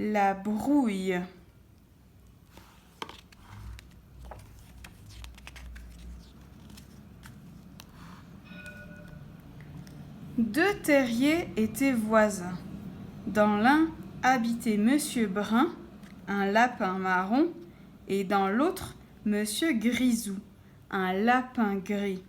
La brouille. Deux terriers étaient voisins. Dans l'un habitait Monsieur Brun, un lapin marron, et dans l'autre, Monsieur Grisou, un lapin gris.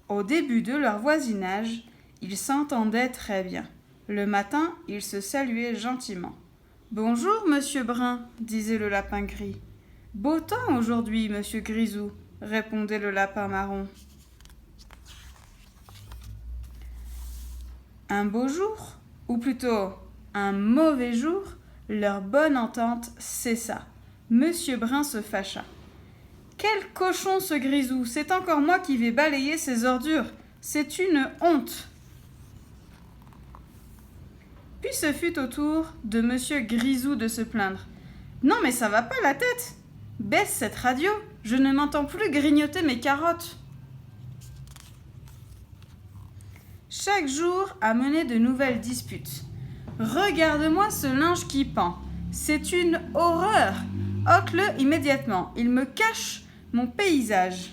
Au début de leur voisinage, ils s'entendaient très bien. Le matin, ils se saluaient gentiment. « Bonjour, Monsieur Brun, disait le lapin gris. « Beau temps aujourd'hui, Monsieur Grisou, répondait le lapin marron. Un beau jour, ou plutôt un mauvais jour, leur bonne entente cessa. Monsieur Brun se fâcha. « Quel cochon ce Grisou, c'est encore moi qui vais balayer ses ordures. C'est une honte. » Puis ce fut au tour de Monsieur Grisou de se plaindre. « Non mais ça va pas la tête. Baisse cette radio, je ne m'entends plus grignoter mes carottes. » Chaque jour amenait de nouvelles disputes. « Regarde-moi ce linge qui pend. C'est une horreur. Ôte-le immédiatement. Il me cache mon paysage. »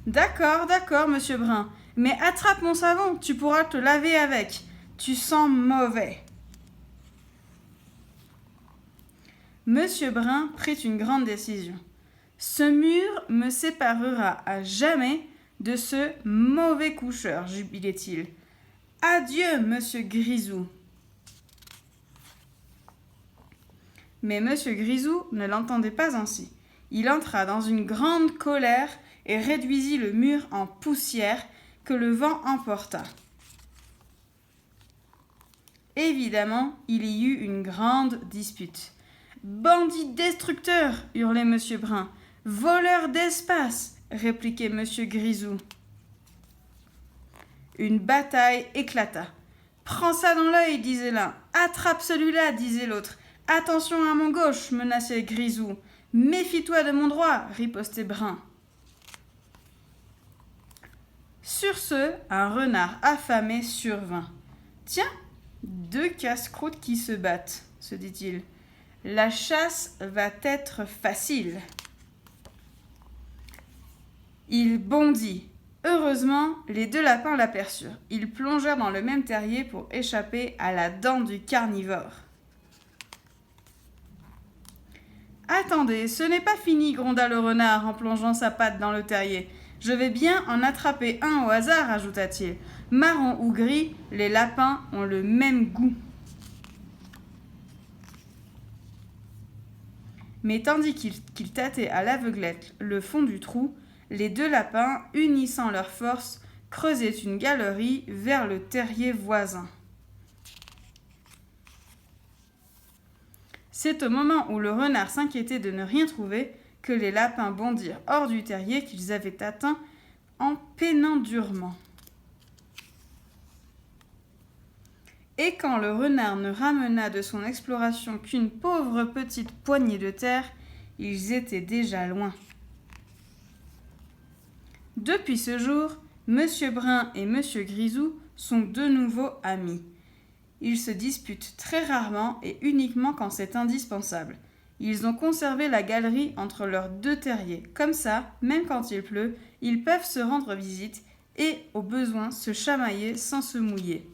D'accord, Monsieur Brun. Mais attrape mon savon, tu pourras te laver avec. Tu sens mauvais. Monsieur Brun prit une grande décision. Ce mur me séparera à jamais de ce mauvais coucheur, jubilait-il. Adieu, Monsieur Grisou. Mais Monsieur Grisou ne l'entendait pas ainsi. Il entra dans une grande colère et réduisit le mur en poussière que le vent emporta. Évidemment, il y eut une grande dispute. « Bandit destructeur !» hurlait Monsieur Brun. « Voleur d'espace !» répliquait Monsieur Grisou. Une bataille éclata. « Prends ça dans l'œil !» disait l'un. « Attrape celui-là !» disait l'autre. « Attention à mon gauche !» menaçait Grisou. « Méfie-toi de mon droit !» ripostait Brun. Sur ce, un renard affamé survint. « Tiens, deux casse-croûtes qui se battent, » se dit-il. « La chasse va être facile. » Il bondit. Heureusement, les deux lapins l'aperçurent. Ils plongèrent dans le même terrier pour échapper à la dent du carnivore. « Attendez, ce n'est pas fini, gronda le renard en plongeant sa patte dans le terrier. Je vais bien en attraper un au hasard, ajouta-t-il. Marron ou gris, les lapins ont le même goût. Mais tandis qu'il tâtait à l'aveuglette le fond du trou, les deux lapins, unissant leurs forces, creusaient une galerie vers le terrier voisin. C'est au moment où le renard s'inquiétait de ne rien trouver que les lapins bondirent hors du terrier qu'ils avaient atteint en peinant durement. Et quand le renard ne ramena de son exploration qu'une pauvre petite poignée de terre, ils étaient déjà loin. Depuis ce jour, Monsieur Brun et Monsieur Grisou sont de nouveau amis. Ils se disputent très rarement et uniquement quand c'est indispensable. Ils ont conservé la galerie entre leurs deux terriers. Comme ça, même quand il pleut, ils peuvent se rendre visite et, au besoin, se chamailler sans se mouiller.